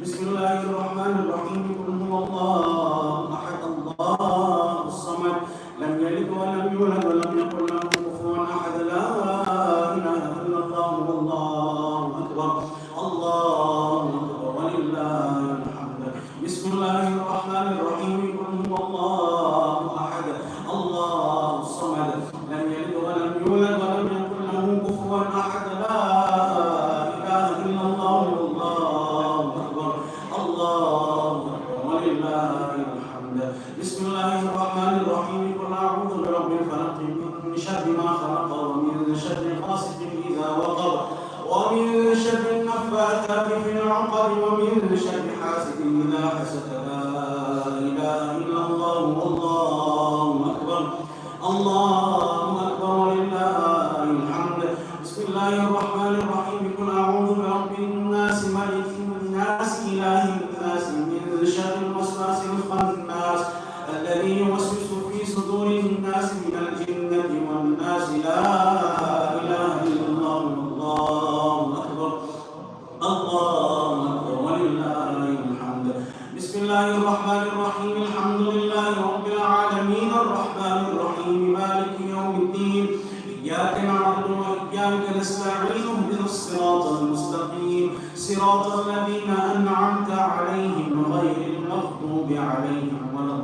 بسم الله الرحمن الرحيم قل هو الله أحد الله الصمد لم يلد ولم يولد ولم يكن له كفوا أحد لا إله إلا الله والله أكبر الله أكبر ولله الحمد بسم الله الرحمن الرحيم قل هو الله أحد الله الصمد لم يلد ولم يولد ولم يكن له كفوا أحد لا إله إلا الله والله أكبر الله أكبر ولله الحمد بسم الله الرحمن الرحيم قل أعوذ برب الفلق من شر ما خلق ومن شر غاسق إذا وقب ومن شر النفاثات في العقد ومن شر حاسد إذا حسد لا إله إلا الله والله أكبر الله أكبر ولله الحمد بسم الله الرحمن الرحيم قل أعوذ برب الناس ملك الناس إله الناس من شر الوسواس الخناس الذي يوسوس في صدور الناس من الجنة والناس لا إله إلا الله الله أكبر الله أكبر ولله الحمد بسم الله الرحمن الرحيم الحمد لله رب العالمين الرحمن الرحيم مالك يوم الدين إياك نعبد وإياك نستعين اهدنا الصراط المستقيم صراط الذين أنعمت عليهم غير المغضوب عليهم ولا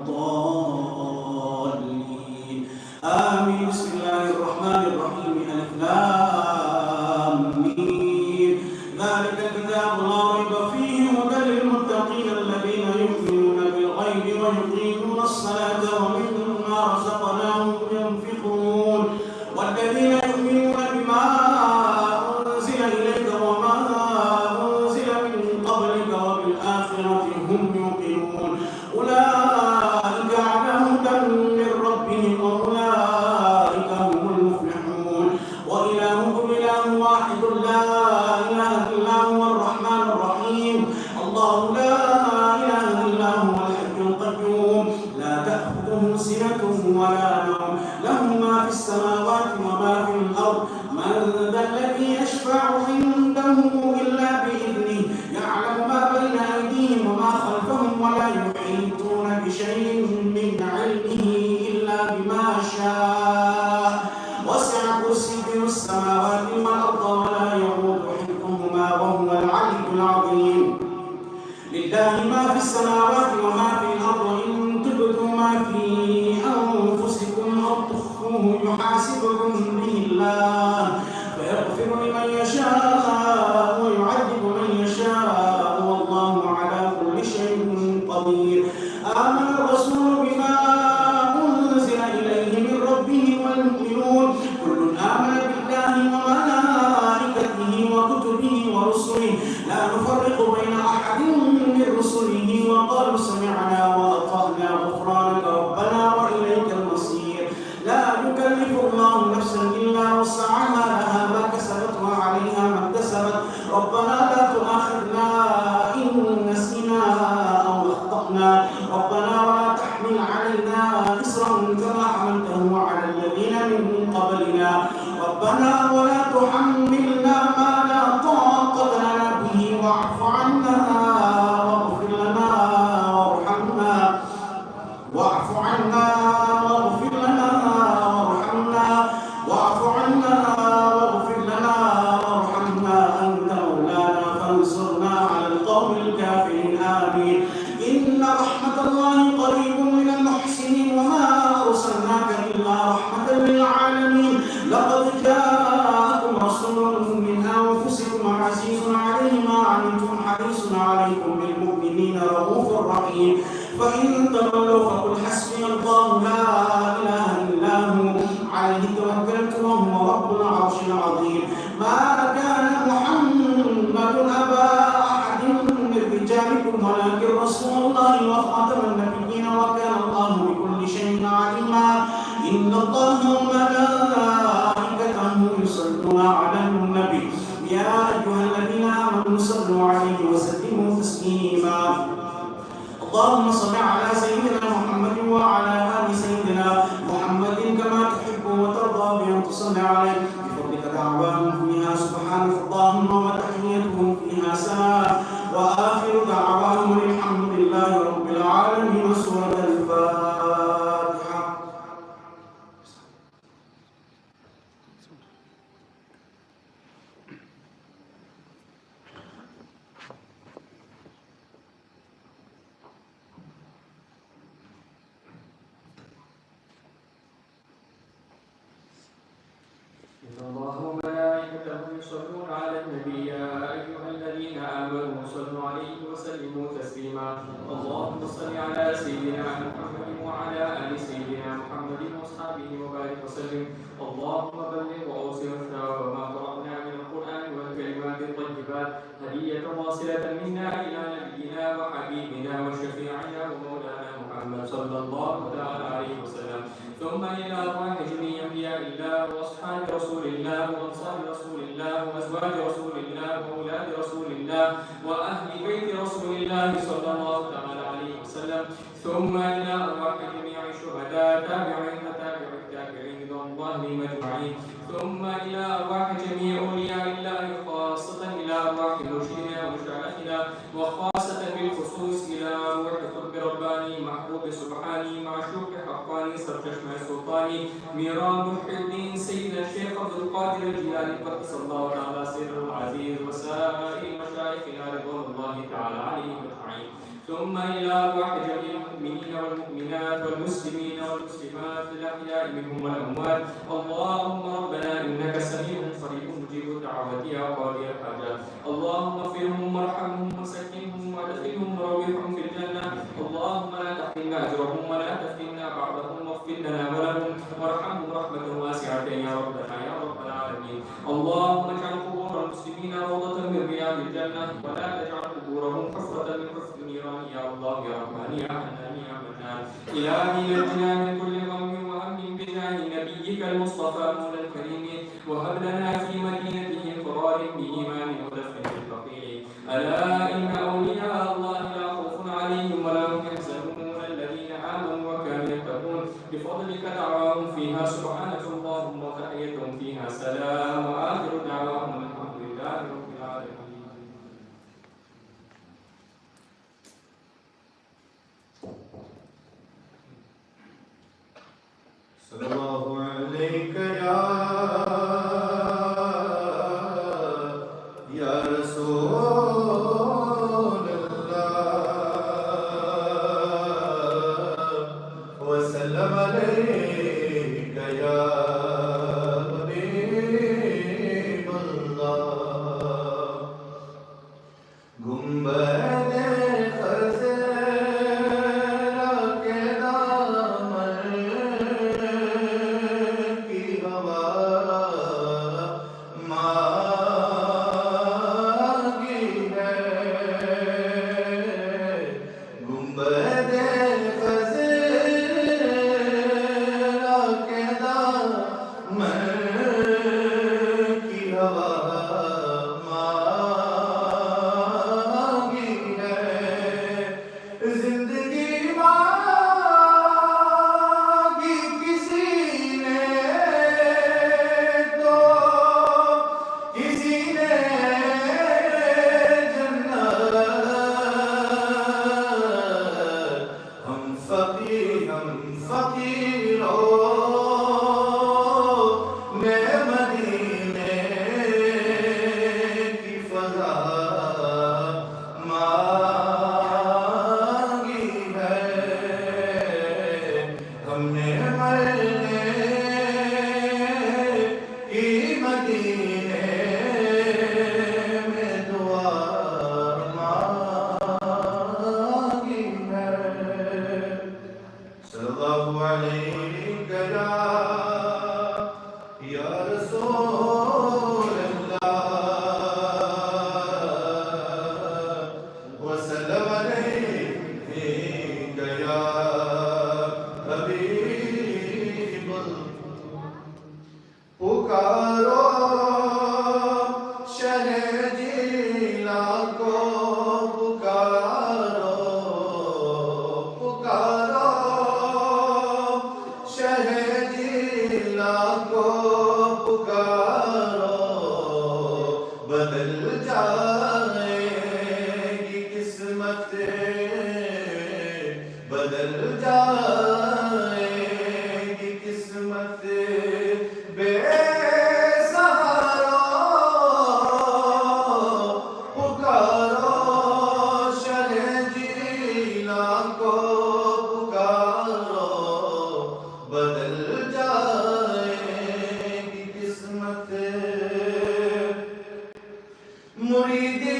الضالين آمين بسم الله الرحمن الرحيم ألف لام ميم ذلك الكتاب لا ريب فيه هدى للمتقين الذين يؤمنون بالغيب ويقيمون الصلاة ومما رزقناهم ينفقون والذين يؤمنون بما أنزل إليك وما أنزل من قبلك وبالآخرة هم يوقنون أولئك على هدى من ربهم وأولئك هم المفلحون وإلهكم إله واحد لا إله إلا هو الرحمن الرحيم الله لا إله إلا هو الحي القيوم لا تأخذه سنة ولا نوم له ما في السماوات وما في الأرض من ذا الذي يشفع عنده إلا بإذنه يعلم ما بين أيديهم وما خلفهم ولا يحيطون بشيء من علمه إلا بما شاء وسع كرسيه السماوات والأرض ولا يؤوده حفظهما وهو العلي العظيم لله ما في السماوات وما في الأرض إن تبدوا ما في أنفسكم أو تخفوه يحاسبكم به الله فيغفر لمن يشاء ويعذب من يشاء والله على كل شيء قدير آمن الرسول بما أنزل إليه من ربه والمؤمنون كل آمن بالله وملائكته وكتبه ورسله لا نفرق بين أحد من رسله وقالوا سمعنا وأطعنا غفرانك ربنا وإليك المصير لا يكلف الله نفسا إلا وسعها لها ما كسبت وعليها ما اكتسبت ربنا لا تؤاخذنا إن نسينا أو أخطأنا ربنا ولا تحمل علينا إصرا كما حملته على الذين من قبلنا ربنا ولا تحملنا ما لا طاقة لنا به واعف عنا واغفر لنا وارحمنا واعف عنا واغفر لنا وارحمنا واعف عنا واغفر لنا وارحمنا أنت مولانا فانصرنا على القوم الكافرين آمين إن رحمة الله قريب من المحسنين وما أرسلناك إلا رحمة للعالمين لقد جاءكم رسول من أنفسكم عزيز عليه ما عنتم حريص عليكم بالمؤمنين رؤوف رحيم فإن تولوا فقل حسبي الله لا إله إلا هو عليه توكلت وهو رب العرش العظيم ما كان محمد أبا أحد من رجالكم ولكن رسول الله وخاتم النبيين وكان الله بكل شيء عليما إن الله وملائكته يصلون على النبي يا أيها الذين آمنوا صلوا عليه وسلموا تسليما اللهم صل على سيدنا محمد وعلى آل سيدنا محمد كما تحب وترضى بأن تصلي عليه بفضلك دعواهم فيها سبحانك اللهم وتحيتهم فيها سلام وآخر دعواهم دعواهم الحمد لله رب العالمين. سورة الفاتحة. إن الله وملائكته يصلون على النبي يا أيها الذين آمنوا صلوا عليه وسلموا تسليما. اللهم صل على سيدنا محمد وعلى آل سيدنا محمد وأصحابه وبارك وسلم. اللهم بلغ وأوصلنا وما قرأنا من القرآن والكلمات الطيبات هدية واصلة منا إلى نبينا وحبيبنا وشفيعنا ومولانا محمد صلى الله تعالى عليه وسلم، ثم إلى أرواح جميع أنبياء الله وأصحاب رسول الله وأنصار رسول الله وأزواج رسول الله وأولاد رسول الله وأهل بيت رسول الله صلى الله تعالى عليه وسلم، ثم إلى أرواح جميع الشهداء تابعين وتابع التابعين رضوان الله أجمعين، ثم إلى أرواح جميع أولياء الله خاصة إلى أرواح مرشدنا ومشايخنا، وخاصة بالخصوص إلى روح قطب رباني محبوب سبحاني معشوق حقاني سرچشمة سلطاني ميران محيدين سيدنا الشيخ عبد القادر الجيلاني قدس الله تعالى سره العزيز وسائر مشايخنا رضوان الله تعالى عليهم أجمعين، ثم إلى أرواح جميع المؤمنين والمؤمنات والمسلمين والمسلمات الأحياء منهم والأموات. اللهم ربنا إنك سميع قريب مجيب الدعوات يا قاضي الحاجات. اللهم اغفرهم وارحمهم وسكنهم وادخلهم وروحهم في الجنة. اللهم لا تحرمنا أجرهم ولا تفتنا بعضهم واغفر لنا ولهم وارحمهم رحمة واسعة يا ربنا يا رب العالمين. اللهم اجعل قبور المسلمين روضة من رياض الجنة ولا تجعل قبورهم حفرة من حفر النيران يا الله يا رحمن يا حنان يا منان. إلهي نجنا من كل غم وهم بجاه نبيك المصطفى مولى الكريم، وهب لنا في مدينته قرار بإيمان ودفن بالبقيع. ألا إن أولياء الله لا خوف عليهم ولا هم يحزنون الذين آمنوا وكانوا يتقون. بفضلك دعواهم فيها سبحانك اللهم وتحيتهم فيها سلام وآخر دعواهم الحمد لله رب العالمين. صلى الله عليك يا رسول बदल जाएगी किस्मत बेसहारा पुकारो शहे जीना को पुकारो बदल जाएगी किस्मत मुरीदी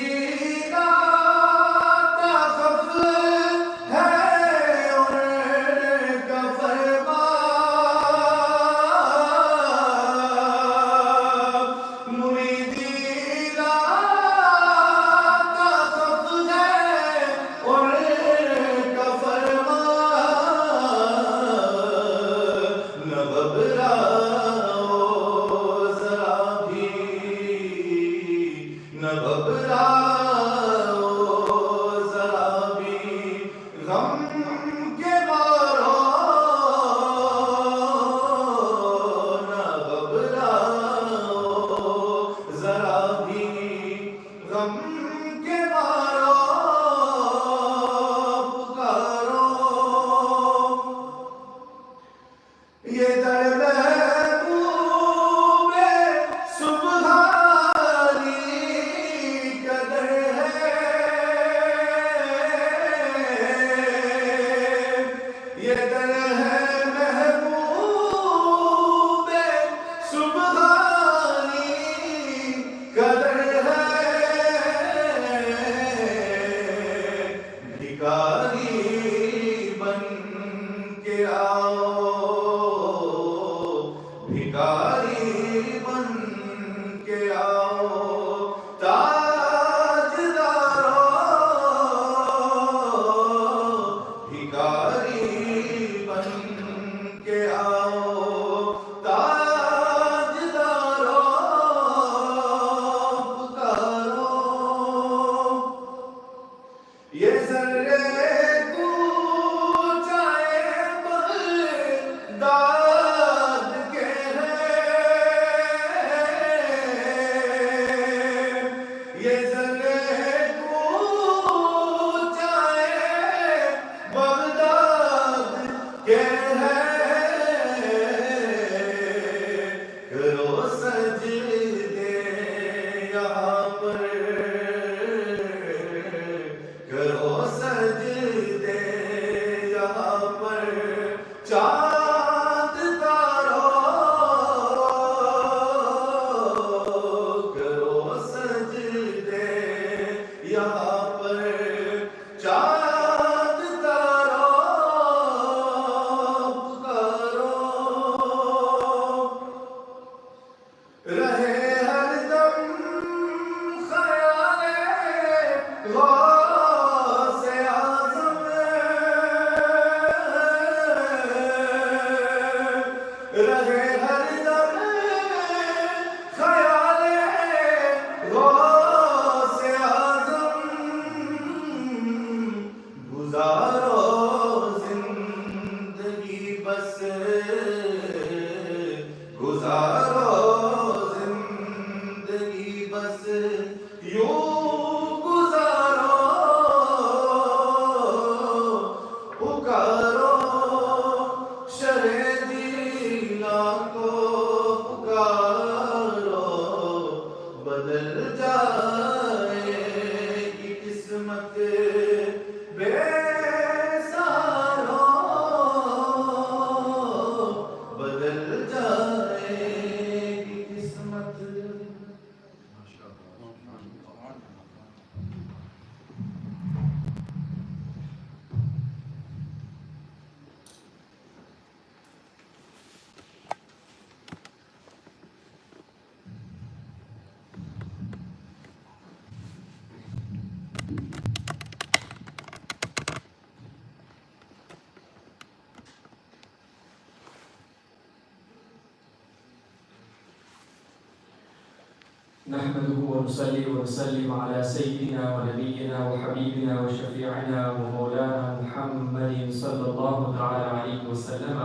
نحمده ونصلي ونسلم على سيدنا ونبينا وحبيبنا وشفيعنا ومولانا محمد صلى الله تعالى عليه وسلم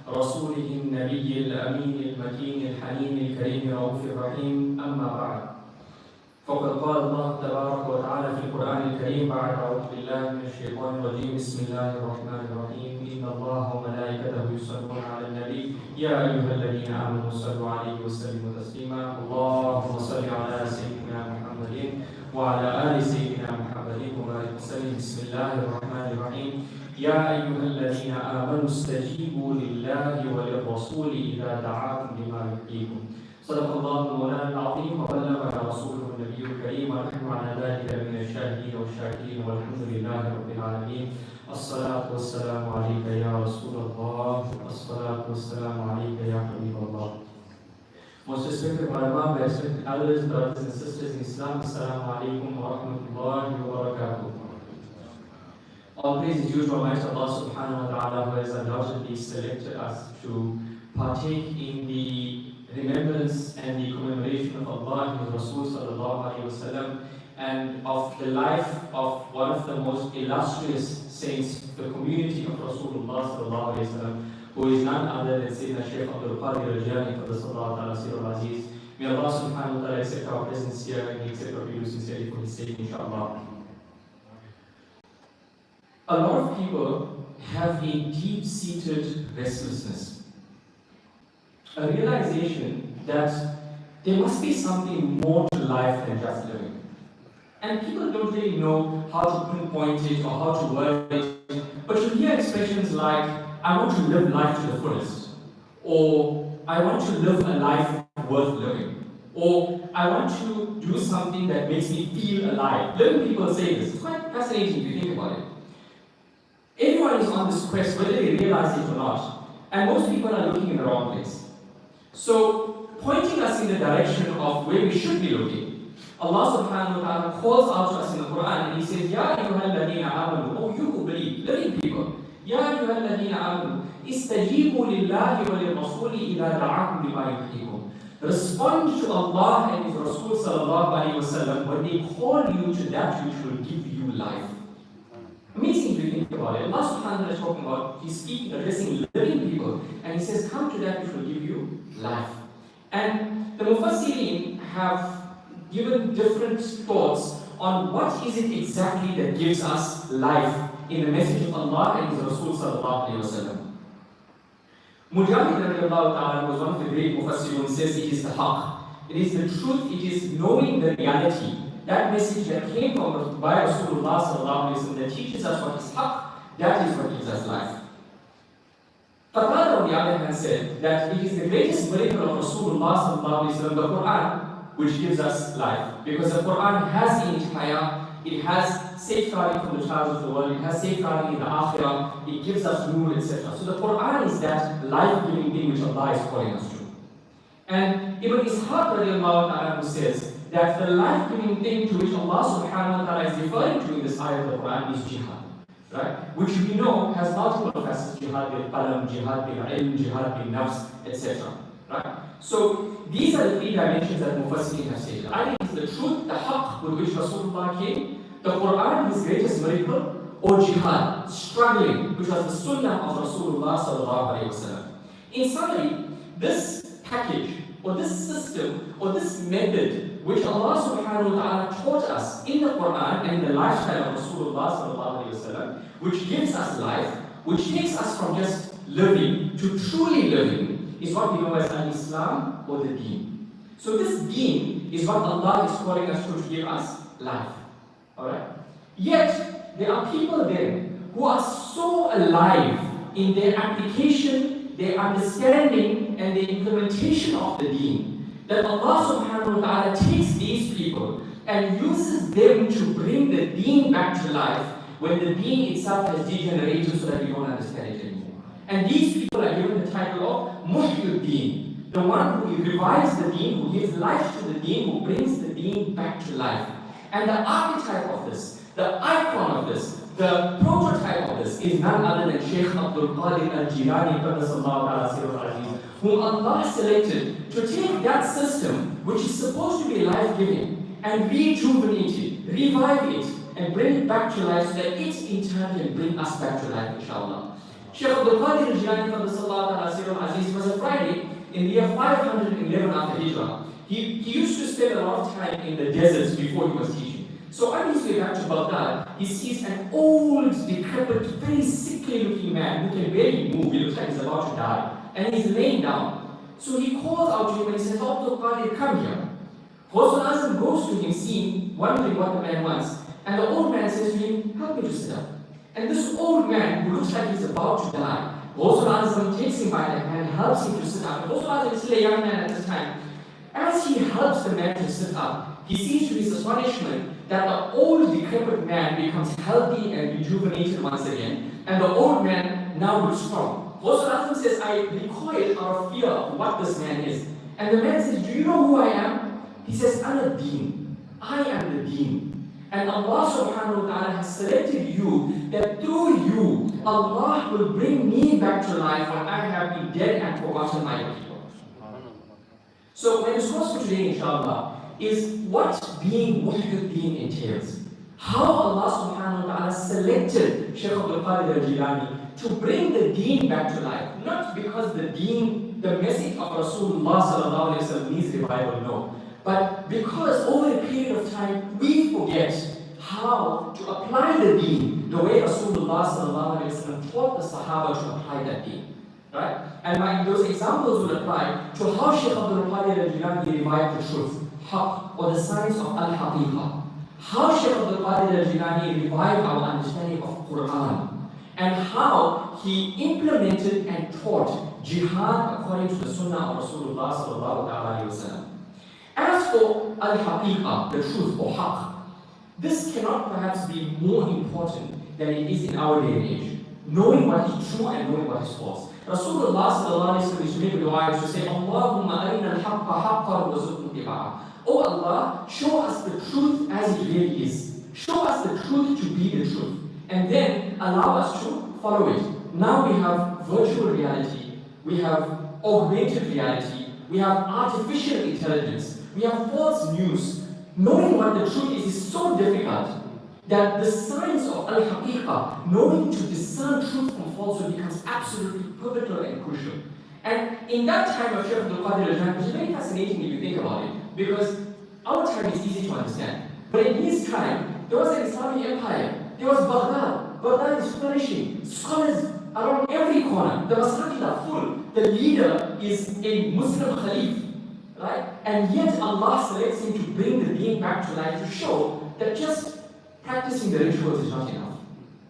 رسوله النبي الأمين المكين الحنين الكريم الرؤوف الرحيم. أما بعد، فقد قال الله تبارك وتعالى في القرآن الكريم بعد أعوذ بالله من الشيطان الرجيم بسم الله الرحمن الرحيم إن الله وملائكته يصلون على النبي يا أيها الذين آمنوا صلوا عليه وسلموا تسليما اللهم صل على سيدنا محمد وعلى آل سيدنا محمد وبارك وسلم بسم الله الرحمن الرحيم يا أيها الذين آمنوا استجيبوا لله وللرسول إذا دعاكم لما يحييكم صدق الله مولانا العظيم وبلغنا رسوله النبي الكريم ونحن على ذلك من الشاهدين والشاكرين والحمد لله رب العالمين الصلاة والسلام عليك يا رسول الله الصلاة والسلام عليك يا حبيب الله. Most respected ulama, respected elders, brothers and sisters in Islam, Assalamu alaikum wa rahmatullahi wa barakatuh. All praise is due to Almighty Allah subhanahu wa ta'ala who has undoubtedly selected us to partake in the remembrance and the commemoration of Allah and His Rasul sallallahu alayhi wa sallam and of the life of one of the most illustrious saints, the community of Rasulullah sallallahu alayhi wa sallam, who is none other than Sayyidina Shaykh Abdul, Qadir, Jilani, Aziz. May Allah subhanahu wa ta'ala accept our presence here and accept our views sincerely for His sake, inshallah. A lot of people have a deep-seated restlessness, a realization that there must be something more to life than just living. And people don't really know how to pinpoint it or how to word it, but you hear expressions like, I want to live life to the fullest, or I want to live a life worth living, or I want to do something that makes me feel alive. Living people say this. It's quite fascinating if you think about it. Everyone is on this quest, whether they realize it or not, and most people are looking in the wrong place. So, pointing us in the direction of where we should be looking, Allah subhanahu wa ta'ala calls out to us in the Quran and He says, Ya ayyuhalladhina amanu, oh you who believe, living people, Ya ayyuhalladhina amanu, istajibu lillahi wa lirrasuli idha da'akum lima yuhyikum. Respond to Allah and His Rasul sallallahu alayhi wa sallam when they call you to that which will give you life. Amazing if you think about it. Allah subhanahu wa ta'ala is talking about, He's speaking, addressing living people, and He says, come to that which will give you life. And the Mufassirin have given different thoughts on what is it exactly that gives us life in the message of Allah and His Rasul sallallahu alayhi wa sallam. Muhyuddeen was one of the great Mufassirun, says it is the haqq. It is the truth, it is knowing the reality. That message that came from by Rasulullah sallallahu alayhi wa sallam that teaches us what is haqq, that is what gives us life. Qadir on the other hand said that it is the greatest miracle of Rasulullah sallallahu alayhi wa sallam, the Quran, which gives us life. Because the Quran has the entire, it has safeguarding from the trials of the world, it has safeguarding in the akhirah, it gives us nur, etc. So the Quran is that life-giving thing which Allah is calling us to. And Ibn Ishaq radiallahu ta'ala says that the life-giving thing to which Allah subhanahu wa ta'ala is referring to in this ayah of the Quran is jihad. Right? Which we know has multiple facets, jihad bil qalam, jihad bil ilm, jihad bil nafs, etc. Right? So these are the three dimensions that Mufassirin have stated. I think it's the truth, the haqq with which Rasulullah came, the Quran, His greatest miracle, or jihad, struggling, which was the sunnah of Rasulullah sallallahu alayhi wa sallam. In summary, this package, or this system, or this method, which Allah subhanahu wa ta'ala taught us in the Quran and in the lifestyle of Rasulullah sallallahu alayhi wa sallam, which gives us life, which takes us from just living to truly living, is what we know as al-Islam or the Deen. So this Deen is what Allah is calling us to give us life. Alright? Yet, there are people then who are so alive in their application, their understanding, and their implementation of the Deen, that Allah subhanahu wa ta'ala takes these people and uses them to bring the Deen back to life when the Deen itself has degenerated so that we don't understand it anymore. And these people are given the title of Muhyuddeen, the one who revives the Deen, who gives life to the Deen, who brings the Deen back to life. And the archetype of this, the icon of this, the prototype of this is none other than Shaykh Abdul Qadir al-Jilani, whom Allah selected to take that system, which is supposed to be life-giving, and rejuvenate it, revive it, and bring it back to life so that it in turn can bring us back to life, inshallah. Shaykh Abdul Qadir al-Jilani was a Friday in the year 511 after Hijrah. He used to spend a lot of time in the deserts before he was teaching. So on his way back to Baghdad, he sees an old, decrepit, very sickly looking man who can barely move. He looks like he's about to die. And he's laying down. So he calls out to him and he says, Abdul, Qadir, come here. Ghous Azam goes to him, seeing, wondering what the man wants. And the old man says to him, help me to sit up. And this old man, who looks like he's about to die, Ghous Azam takes him by the hand, helps him to sit up. Ghous Azam is still a young man at this time. As he helps the man to sit up, he sees to his astonishment that the old decrepit man becomes healthy and rejuvenated once again, and the old man now looks strong. Ghous Azam says, I recoil out of fear of what this man is. And the man says, do you know who I am? He says, I'm a deen. I am the deen. And Allah subhanahu wa ta'ala has selected you, that through you, Allah will bring me back to life when I have been dead and forgotten by the people. So my discourse for today, inshallah, is what being Muhyuddeen entails. How Allah subhanahu wa ta'ala selected Shaykh Abdul Qadir al-Jilani to bring the deen back to life. Not because the deen, the message of Rasulullah sallallahu alayhi wa sallam needs revival, no. But because over a period of time, we forget how to apply the deen the way Rasulullah sallallahu alayhi wa sallam taught the Sahaba to apply that deen. Right? And those examples will apply to how Shaykh Abdul Qadir al-Jilani revived the truth, haqq, or the science of al-haqiqah. How Shaykh Abdul Qadir al-Jilani revived our understanding of Quran, and how he implemented and taught jihad according to the sunnah of Rasulullah sallallahu alayhi wa sallam. As for al-haqiqah, the truth or haqq, this cannot perhaps be more important than it is in our day and age. Knowing what is true and knowing what is false. Rasulullah sallallahu alayhi wa sallam used to make a dua to say, Allahumma arina al-haqqa haqqan warzuqna ittiba'ah. Oh Allah, show us the truth as it really is. Show us the truth to be the truth. And then allow us to follow it. Now we have virtual reality, we have augmented reality, we have artificial intelligence, we have false news. Knowing what the truth is so difficult that the science of al-haqiqah, knowing to discern truth from falsehood, becomes absolutely pivotal and crucial. And in that time of Shaykh Abdul Qadir al-Jilani, which is very fascinating if you think about it, because our time is easy to understand. But in his time, there was an Islamic empire. There was Baghdad. Baghdad is flourishing. Scholars around every corner. The masajid are full. The leader is a Muslim Khalif. Right? And yet Allah selects him to bring the deen back to life, to show that just practicing the rituals is not enough.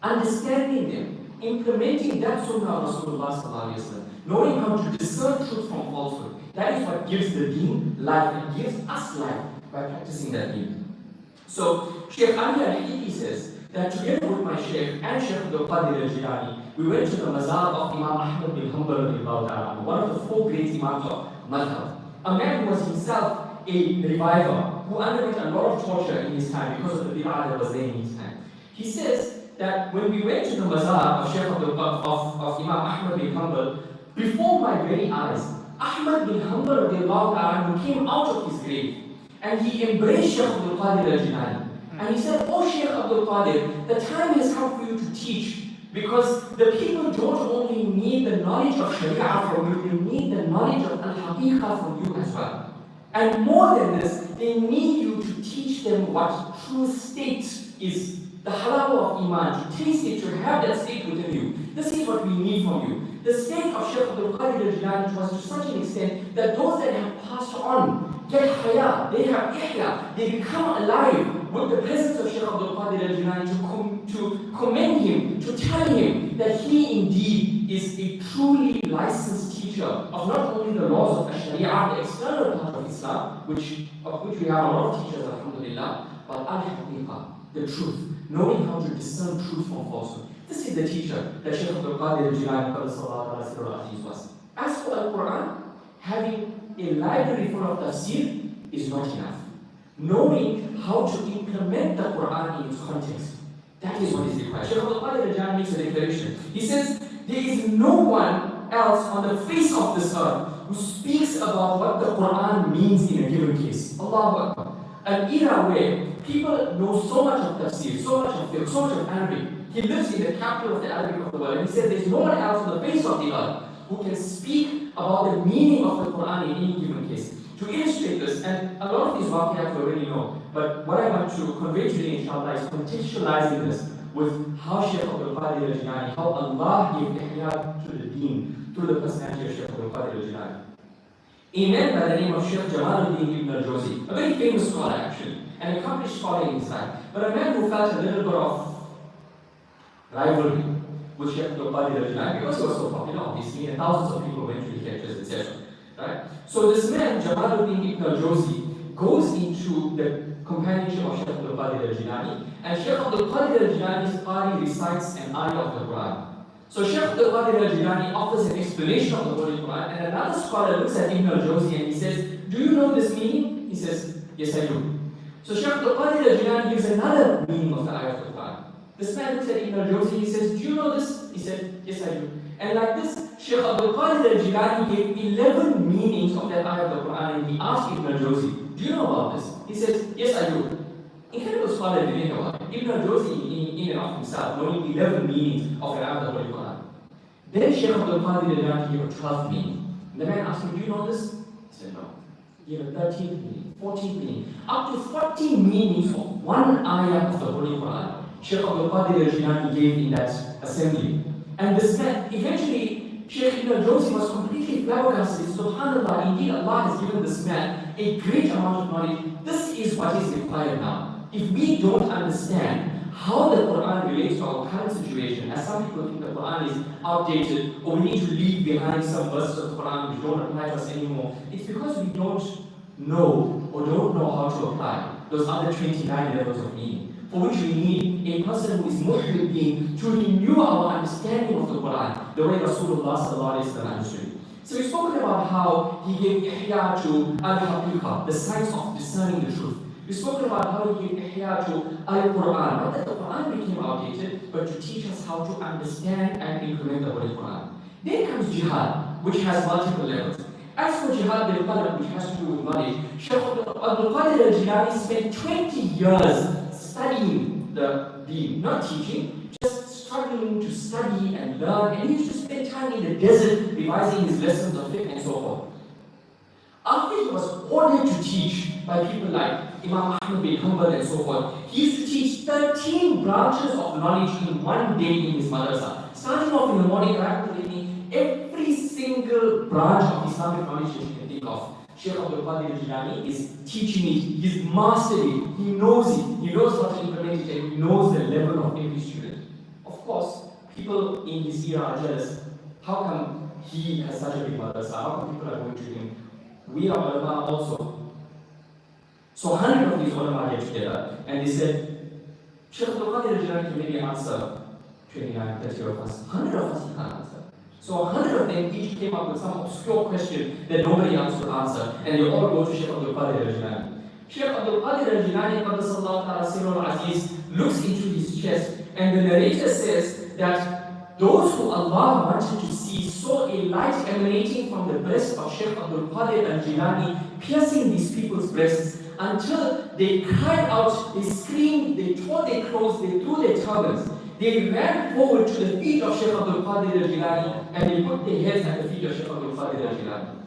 Understanding them, implementing that sunnah of Rasulullah sallallahu alayhi wa sallam, knowing how to discern truth from falsehood, that is what gives the deen life. It gives us life by practicing that deen. So Shaykh Ali al-Hiki says that together with my Shaykh and Shaykh Abdul Qadir al-Jilani, we went to the mazar of Imam Ahmad bin Hanbal, one of the four great imams of madhab. A man who was himself a reviver, who underwent a lot of torture in his time because of the bid'ah that was there in his time. He says that when we went to the mazar of Shaykh of Imam Ahmad bin Hanbal, before my very eyes, Ahmad bin Hanbal came out of his grave and he embraced Shaykh Abdul Qadir al-Jilani. And he said, oh Shaykh Abdul Qadir, the time has come for you to teach, because the people don't only need the knowledge of Sharia from you, they need the knowledge of al-haqiqah from you as well. And more than this, they need you to teach them what true state is, the halawah of iman, to taste it, to have that state within you. This is what we need from you. The state of Shaykh Abdul Qadir al-Jilani was to such an extent that those that have passed on get haya, they have ihya, they become alive with the presence of Shaykh Abdul Qadir al-Jilani to commend him, to tell him that he indeed is a truly licensed teacher of not only the laws of Sharia, the external part of Islam, of which we have a lot of teachers, alhamdulillah, but al-haqiqah, the truth, knowing how to discern truth from falsehood. This is the teacher that Shaykh Abdul Qadir al-Jilani was. As for Al-Quran, having a library full of tafsir is not enough. Knowing how to implement the Quran in its context, that is what is required. Shaykh Abdul Qadir al-Jilani makes a declaration. He says, there is no one else on the face of this earth who speaks about what the Quran means in a given case. Allahu Akbar. An era where people know so much of tafsir, so much of fiqh, so much of Arabic. He lives in the capital of the Arabic of the world, and he says there is no one else on the face of the earth who can speak about the meaning of the Quran in any given case. to illustrate this, and a lot of these waqiyat you already know, but what I want to convey today, inshallah, is contextualizing this with how Shaykh Abdul Qadir al-Jilani, how Allah gave ihya to the deen through the personality of Shaykh Abdul Qadir al-Jilani. A man by the name of Shaykh Jamaluddin ibn al-Jawzi, a very famous scholar actually, an accomplished scholar in his time, but a man who felt a little bit of rivalry with Shaykh Abdul Qadir al-Jilani because he was so popular, obviously, and thousands of people went to his lectures, etc. Right? So this man, Jamaluddin ibn al-Jawzi, goes into the companionship of Shaykh Abdul Qadir al-Jilani, and Shaykh Abdul Qadir al-Jilani's Qari recites an ayah of the Quran. So Shaykh Abdul Qadir al-Jilani offers an explanation of the Holy Quran, and another scholar looks at Ibn al-Jawzi and he says, do you know this meaning? He says, yes I do. So Shaykh Abdul Qadir al-Jilani gives another meaning of the ayah of the Quran. This man looks at Ibn al-Jawzi, he says, do you know this? He said, yes I do. And like this, Shaykh Abdul Qadir al-Jilani gave 11 meanings of that ayah of the Quran, and he asked Ibn al-Jawzi, do you know about this? He says, yes I do. Incredible scholar if you think about it. Ibn al-Jawzi in and of himself, knowing 11 meanings of an ayah of the Holy Quran. Then Shaykh Abdul Qadir al-Jilani gave a 12th meaning. The man asked him, do you know this? He said, no. He gave a 13th meaning, 14th meaning, up to 40 meanings of one ayah of the Holy Quran. Shaykh Abdul Qadir al-Jilani gave in that assembly. And this man, eventually, Shaykh Ibn al-Jawzi was completely flabbergasted. SubhanAllah, indeed Allah has given this man a great amount of knowledge. This is what is required now. If we don't understand how the Quran relates to our current situation, as some people think the Quran is outdated, or we need to leave behind some verses of the Quran which don't apply to us anymore, it's because we don't know or don't know how to apply those other 29 levels of meaning, for which we need a person who is Muhyuddeen to renew our understanding of the Quran, the way Rasulullah sallallahu alaihi wasallam understood it. So we've spoken about how he gave ihya to al-haqiqah, the science of discerning the truth. We've spoken about how he gave ihya to al-Quran, not that the Quran became outdated, but to teach us how to understand and implement the Holy Quran. Then comes jihad, which has multiple levels. As for jihad bil qalb, which has to do with knowledge, Shaykh Abdul Qadir al-Jilani spent 20 years studying the deen, not teaching, just struggling to study and learn, and he used to spend time in the desert revising his lessons of fiqh and so forth. After he was ordered to teach by people like Imam Ahmad bin Hanbal and so forth, he used to teach 13 branches of knowledge in one day in his madrasa. Starting off in the morning, right to the evening, every single branch of Islamic knowledge that you can think of, Shaykh Abdul Qadir al-Jilani is teaching it, he's mastered it, he knows it, he knows how to implement it, and he knows the level of every student. Of course, people in his era are jealous. How come he has such a big madrasa? How come people are going to him? We are ulama also. So 100 of these ulama get together and they said, Shaykh Abdul Qadir al-Jilani can maybe answer 29, 30 of us. 100 of us he can't answer. So 100 of them each came up with some obscure question that nobody else could answer, and they all go to Shaykh Abdul Qadir al-Jilani. Shaykh Abdul Qadir al-Jilani Aziz looks into his chest, and the narrator says that those who Allah wanted to see saw a light emanating from the breast of Shaykh Abdul Qadir al-Jilani, piercing these people's breasts until they cried out, they screamed, they tore their clothes, they threw their turbans. They ran forward to the feet of Shaykh Abdul Qadir al-Jilani and they put their heads at the feet of Shaykh Abdul Qadir al-Jilani.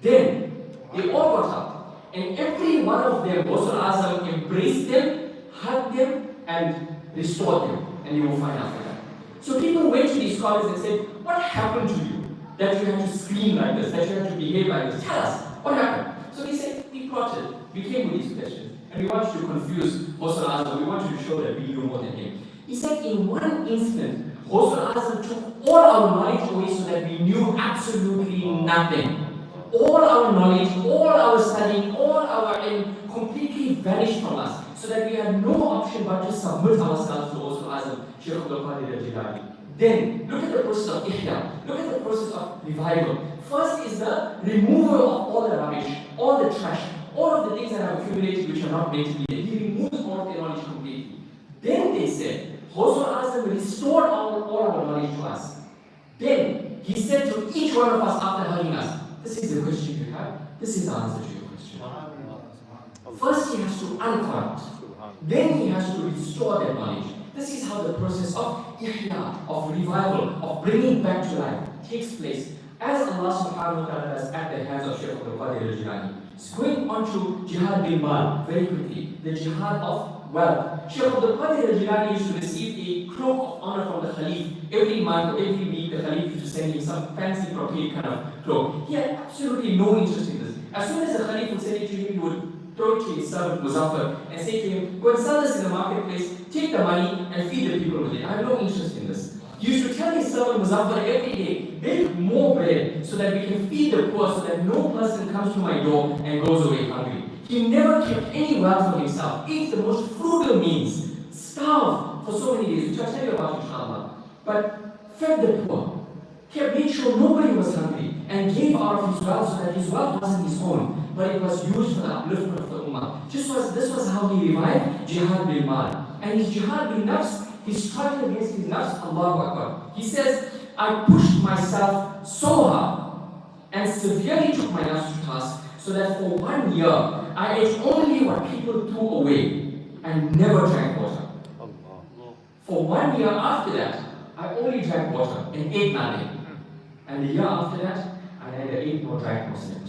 Then they all got up, and every one of them, Ghous Azam, embraced them, hugged them, and restored them, and they were fine after that. So people went to these scholars and said, what happened to you that you had to scream like this, that you had to behave like this? Tell us, what happened? So they said, we plotted, we came with these questions, and we wanted to confuse Ghous Azam, we wanted to show that we knew more than him. He said, in one instant, Ghous Azam took all our knowledge away so that we knew absolutely nothing. All our knowledge, all our studying, and completely vanished from us, so that we had no option but to submit ourselves to Ghous Azam, Shaykh Abdul Qadir al-Jilani. Then, look at the process of ihya, look at the process of revival. First is the removal of all the rubbish, all the trash, all of the things that have accumulated which are not meant to be there. He removes all of their knowledge completely. Then they said, Ghous Azam restored all our knowledge to us. Then he said to each one of us after hugging us, this is the question you have, this is the answer to your question. First he has to uncorrupt, then he has to restore that knowledge. This is how the process of ihya, of revival, of bringing back to life takes place. As Allah subhanahu wa ta'ala is at the hands of Shaykh Abdul Qadir Jilani. Going on to jihad bil mal very quickly, the jihad of wealth. Shaykh Abdul Qadir Jilani used to receive a cloak of honor from the Khalif. Every month or every week, the Khalif used to send him some fancy brocade kind of cloak. He had absolutely no interest in this. As soon as the Khalif would send it to him, he would throw it to his servant Muzaffar and say to him, go and sell this in the marketplace, take the money and feed the people with it. I have no interest in this. He used to tell his servant Muzaffar every day, bake more bread so that we can feed the poor, so that no person comes to my door and goes away hungry. He never kept any wealth for himself. Ate the most frugal means, starved for so many days, which I'll tell you about inshallah. But fed the poor, made sure nobody was hungry, and gave out of his wealth so that his wealth wasn't his own, but it was used for the upliftment of the ummah. This was how he revived jihad bil mal. And his jihad bil nafs, he struggled against his nafs, Allahu Akbar. He says, I pushed myself so hard and severely took my nafs to task, so that for 1 year, I ate only what people threw away and never drank water. For 1 year after that, I only drank water and ate nothing. And the year after that, I neither ate nor drank nor slept.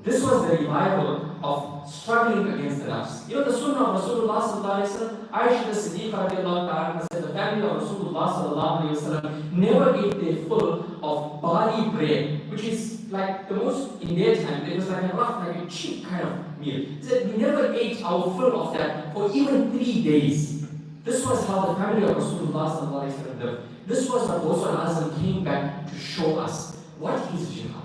This was the revival of struggling against the nafs. You know the sunnah of Rasulullah sallallahu alayhi wa sallam, Aisha the Siddiqa radiallahu ta'ala said the family of Rasulullah sallallahu alayhi wa sallam never ate their full of barley bread, which is like the most, in their time, it was like a rough, like a cheap kind of meal. He said we never ate our full of that for even 3 days. This was how the family of Rasulullah sallallahu alayhi wa sallam lived. This was what Ghous Azam came back to show us. What is jihad?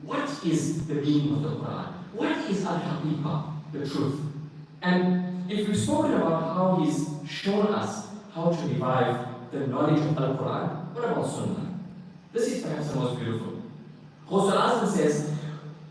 What is the meaning of the Quran? What is al-haqiqah, the truth? And if we've spoken about how he's shown us how to revive the knowledge of Al-Quran, what about Sunnah? This is perhaps the most beautiful. Ghous Azam says,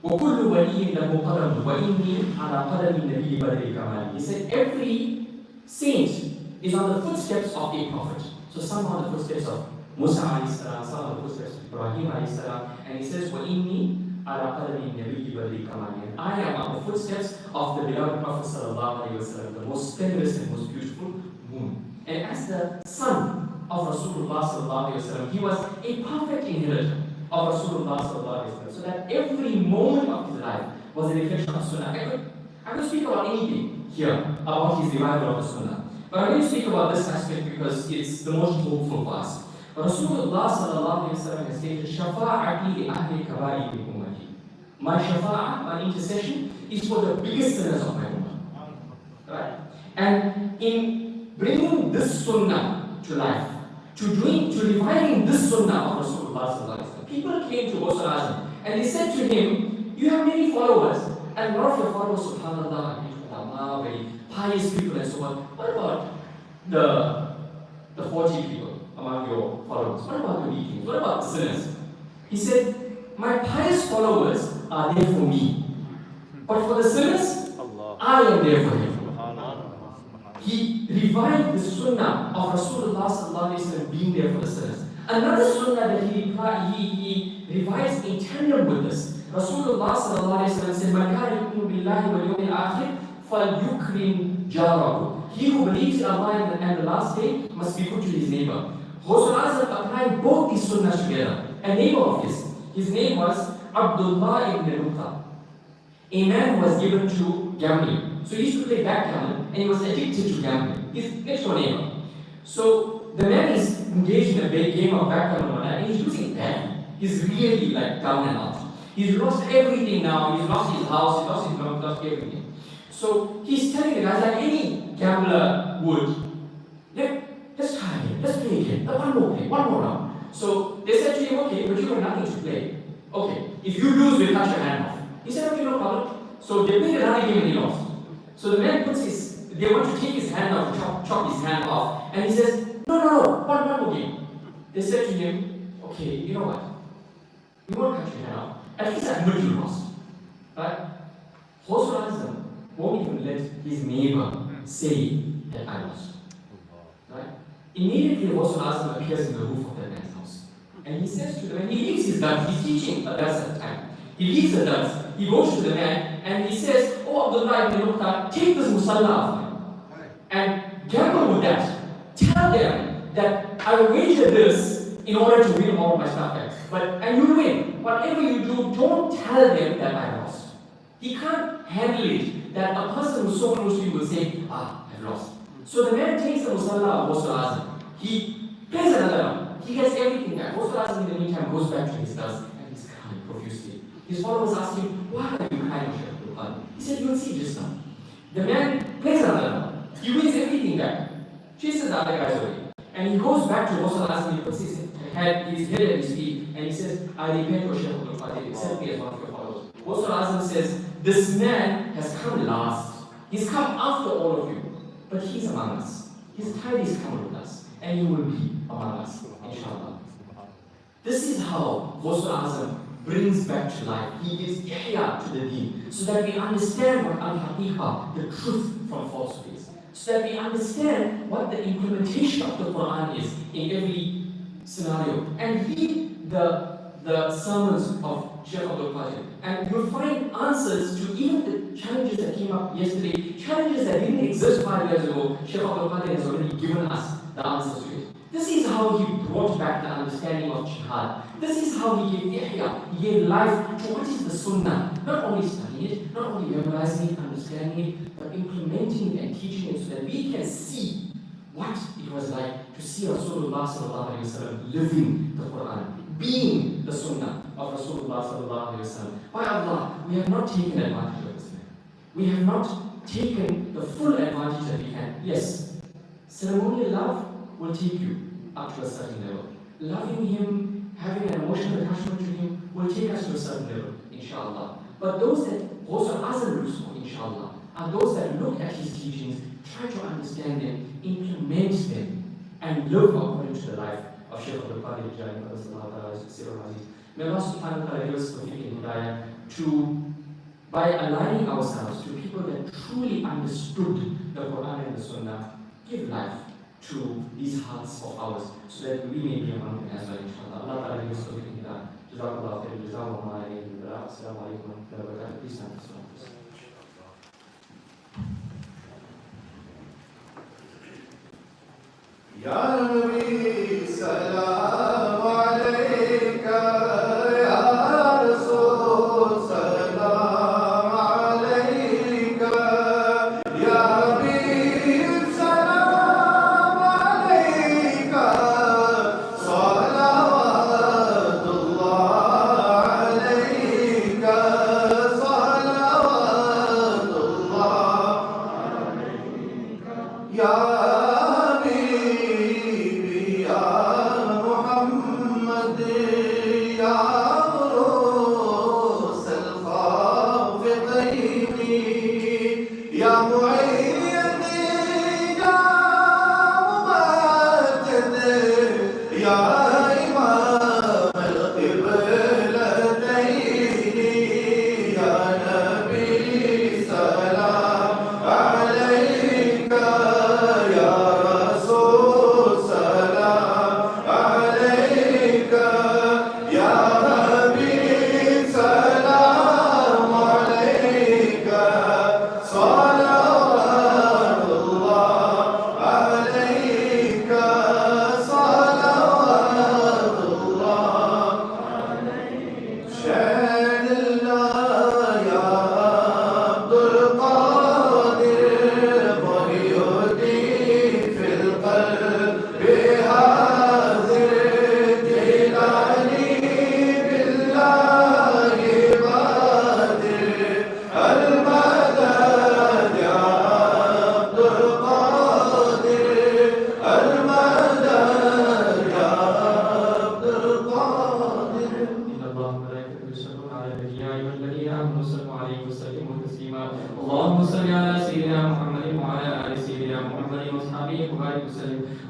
وَكُلُّ وَلِيٍّ لَهُ قَدَمٌ وَإِنِّي عَلَى قَدَمِ النَّبِيِّ بَدْرِ كَمَالِ. He said every saint is on the footsteps of a prophet. So some are on the footsteps of Musa alayhi salam, some on the footsteps of Ibrahim alayhi salam, and he says, وَإِنِّي عَلَى قَدَمِ النَّبِيِّ بَدْرِ كَمَالِ. I am on the footsteps of the beloved Prophet sallallahu alayhi wa sallam, the most splendorous and most beautiful moon. And as the son of Rasulullah sallallahu alayhi wa sallam, he was a perfect inheritor of Rasulullah sallallahu alayhi wa sallam, so that every moment of his life was a reflection of Sunnah. I could speak about anything here about his revival of the Sunnah. But I'm going to speak about this aspect because it's the most hopeful for us. Rasulullah sallallahu alayhi wa sallam has stated, Shafa'ati li ahli kaba'i bi ummati. My shafa'ah, my intercession, is for the biggest sinners of my ummah. Right? And in bringing this sunnah to life, to reviving this sunnah of Rasulullah sallallahu alayhi wa sallam, people came to Ghous Azam and they said to him, you have many followers, and a lot of your followers, subhanallah, very pious people and so on. What about the 40 people among your followers? What about the weak things? What about the sinners? He said, my pious followers are there for me. But for the sinners, I am there for him. He revived the sunnah of Rasulullah sallallahu alayhi wa sallam being there for the sinners. Another sunnah that he revives in tandem with this. Rasulullah sallallahu alayhi wa sallam said, Man kana yu'minu billahi wal yawmil akhir فَلْيُكْرِمْ جَارَهُ. He who believes in Allah and the last day must be good to his neighbor. Ghous Azam applied both these sunnahs together. A neighbor of his name was Abdul ibn Luqa. A man who was given to gambling. So he used to play backgammon and he was addicted to gambling. His next door neighbor. So the man is engaged in a big game of backgammon and he's losing badly. He's really like down and out. He's lost everything now. He's lost his house, he's lost his dog, lost everything. So he's telling the guys, like any gambler would, let's try again, let's play again, one more round. So they said to him, okay, but you have nothing to play. Okay, if you lose, we'll cut your hand off. He said, okay, no problem. So they played another game and he lost. So the man they want to take his hand off, chop his hand off, and he says, no, one more game. They said to him, okay, you know what? We won't cut your hand off. At least admit you lost. Right? Ghous Azam won't even let his neighbor say that I lost. Right? Immediately Ghous Azam appears in the roof of that man's house. And he says to the man, he leaves his dance, he's teaching a dance at the time. He leaves the dance, he goes to the man, and he says, oh Abdullah ibn Luqa, take this musalla off him. And gamble with that. Tell them that I wager this in order to win all my stuff back. And you win. Whatever you do, don't tell them that I lost. He can't handle it that a person who's so close to you will say, I've lost. So the man takes the musalla of Ghous Azam. He plays another round. He gets everything back. Ghous Azam in the meantime goes back to his dust and he's crying profusely. His followers ask him, why are you crying, Shaykh Abdul? He said, you'll see just now. The man plays another round. He wins everything back. Chases the other guys away. And he goes back to Ghous Azam, he puts his head at his feet, and he says, I repent, O Shaykh Abdul Qadir, accept me as one of your followers. Ghous Azam says, this man has come last. He's come after all of you. But he's among us. His tide is coming with us. And he will be among us, inshallah. This is how Ghous Azam brings back to life. He gives ihya to the deen, so that we understand what al-haqiqah, the truth from falsehood is. So that we understand what the implementation of the Quran is in every scenario. And read the sermons of Shaykh Abdul Qadir. And you'll find answers to even the challenges that came up yesterday, challenges that didn't exist 5 years ago. Shaykh Abdul Qadir has already given us the answers to it. This is how he brought back the understanding of jihad. This is how he gave ihya. He gave life to what is the sunnah. Not only studying it, not only memorizing it, understanding it, but implementing it and teaching it so that we can see what it was like to see Rasulullah sallallahu alaihi wasallam living the Quran, being the sunnah of Rasulullah sallallahu alaihi wasallam. By Allah, we have not taken advantage of this man. We have not taken the full advantage that we can. Yes, ceremonial love will take you up to a certain level. Loving him, having an emotional attachment to him will take us to a certain level, inshallah. But those that Ghous Azam looks for, inshallah, are those that look at his teachings, try to understand them, implement them, and live according to the life of Shaykh Abdul Qadir Jilani. May Allah subhanahu wa ta'ala give us tawfiq and hidayah to, by aligning ourselves to people that truly understood the Quran and the Sunnah, give life to these hearts of ours, so that we may be among them as well, inshallah. Allah ta'ala give us tawfiq and hidayah. Jazakallah khair, jazakallah khair. Assalamu alaikum wa rahmatullahi wa barakatuh. Please stand for salam. Ya Nabi, salam alayka, Ya Rasul, salam alayka, Ya Habib, salam alayka, salawatullah alayka, salawatullah alayka, Ya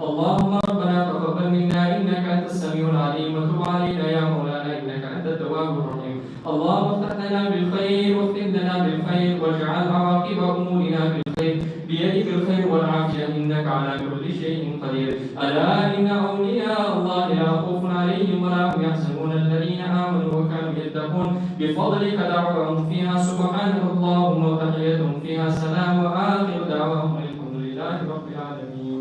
اللهم ربنا تقبل منا انك انت السميع العليم وتب علينا يا مولانا انك انت التواب الرحيم. اللهم افتح لنا بالخير واختم لنا بالخير واجعل عواقب امورنا بالخير بيدك الخير والعافيه انك على كل شيء قدير. الا ان اولياء الله لا خوف عليهم ولا هم يحزنون الذين امنوا وكانوا يتقون بفضلك دعوهم فيها سبحانك اللهم وتحيتهم فيها سلام واخر دعواهم الحمد لله رب العالمين.